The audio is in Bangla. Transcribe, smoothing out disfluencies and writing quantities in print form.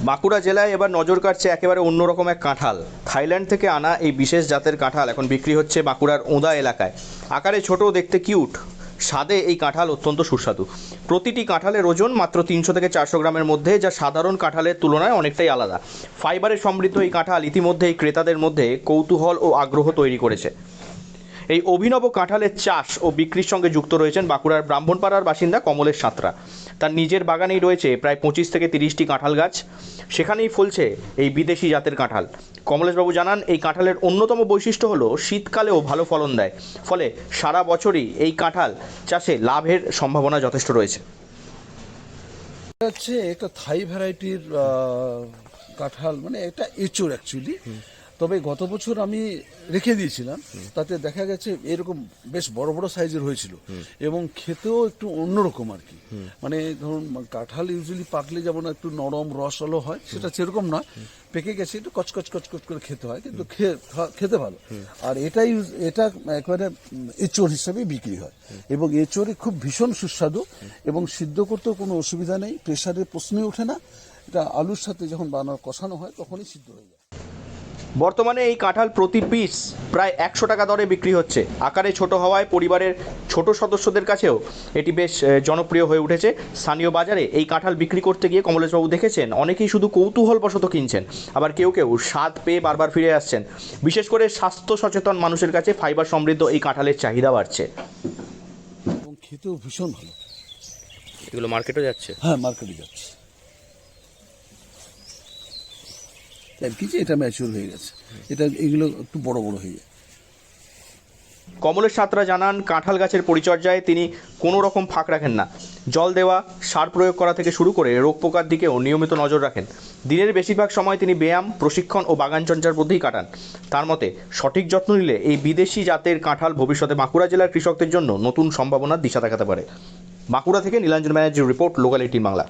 বাঁকুড়া জেলায় এবার নজর কাটছে একেবারে অন্যরকম এক কাঁঠাল। থাইল্যান্ড থেকে আনা এই বিশেষ জাতের কাঁঠাল এখন বিক্রি হচ্ছে বাঁকুড়ার ওঁদা এলাকায়। আকারে ছোট, দেখতে কিউট, স্বাদে এই কাঁঠাল অত্যন্ত সুস্বাদু। প্রতিটি কাঁঠালের ওজন মাত্র 300 থেকে 400 গ্রামের মধ্যে, যা সাধারণ কাঁঠালের তুলনায় অনেকটাই আলাদা। ফাইবারে সমৃদ্ধ এই কাঁঠাল ইতিমধ্যেই ক্রেতাদের মধ্যে কৌতূহল ও আগ্রহ তৈরি করেছে। এই অভিনব কাঁঠালের চাষ ও বিক্রির সঙ্গে যুক্ত রয়েছেন বাঁকুড়ার ব্রাহ্মণপাড়ার বাসিন্দা কমলেশ সাঁতরা। তার নিজের বাগানেই রয়েছে প্রায় 25 থেকে 30টি কাঁঠাল গাছ, সেখানেই ফলছে এই বিদেশি জাতের কাঁঠাল। কমলেশবাবু জানান, এই কাঁঠালের অন্যতম বৈশিষ্ট্য হলো শীতকালেও ভালো ফলন দেয়, ফলে সারা বছরই এই কাঁঠাল চাষে লাভের সম্ভাবনা যথেষ্ট রয়েছে। হচ্ছে একটা থাই ভ্যারাইটির কাঁঠাল, মানে এটা এঁচোড় অ্যাকচুয়ালি। তবে গত বছর আমি রেখে দিয়েছিলাম, তাতে দেখা গেছে এরকম বেশ বড় বড় সাইজের হয়েছিল এবং খেতেও একটু অন্যরকম আর কি। মানে ধরুন কাঁঠাল ইউজুয়ালি পাকলে যেমন একটু নরম রসালো হয়, সেটা সেরকম না, পেকে গেছে একটু কচকচ কচকচ করে খেতে হয়, কিন্তু খেতে ভালো। আর এটা একবারে এঁচোড় হিসাবে বিক্রি হয় এবং এঁচোড়ে খুব ভীষণ সুস্বাদু এবং সিদ্ধ করতেও কোনো অসুবিধা নেই, প্রেশারের প্রশ্নই ওঠে না। এটা আলুর সাথে যখন কষানো হয় তখনই সিদ্ধ হয়ে যায়। বর্তমানে এই কাঁঠাল প্রতি পিস প্রায় 100 টাকা দরে বিক্রি হচ্ছে। আকারে ছোট হওয়ায় পরিবারের ছোট সদস্যদের কাছেও এটি বেশ জনপ্রিয় হয়ে উঠেছে। স্থানীয় বাজারে এই কাঁঠাল বিক্রি করতে গিয়ে কমলেশবাবু দেখেছেন অনেকেই শুধু কৌতূহলবশত কিনছেন, আবার কেউ কেউ স্বাদ পেয়ে বারবার ফিরে আসছেন। বিশেষ করে স্বাস্থ্য সচেতন মানুষের কাছে ফাইবার সমৃদ্ধ এই কাঁঠালের চাহিদা বাড়ছে এবং খেতেও ভীষণ ভালো। এগুলো মার্কেটে যাচ্ছে? হ্যাঁ, মার্কেটে যাচ্ছে। এটা ম্যাচিউর হয়ে গেছে, এগুলো একটু বড় বড় হয়ে যায়। কমলেশ সাঁতরা জানান, কাঁঠাল গাছের পরিচর্যায় তিনি কোনো রকম ফাঁক রাখেন না। জল দেওয়া, সার প্রয়োগ করা থেকে শুরু করে রোগ পোকার দিকেও নিয়মিত নজর রাখেন। দিনের বেশিরভাগ সময় তিনি ব্যায়াম, প্রশিক্ষণ ও বাগানচর্যার মধ্যেই কাটান। তার মতে, সঠিক যত্ন নিলে এই বিদেশি জাতের কাঁঠাল ভবিষ্যতে বাঁকুড়া জেলার কৃষকদের জন্য নতুন সম্ভাবনার দিশা দেখাতে পারে। বাঁকুড়া থেকে নীলাঞ্জন ব্যানার্জির রিপোর্ট, লোকাল 18 বাংলা।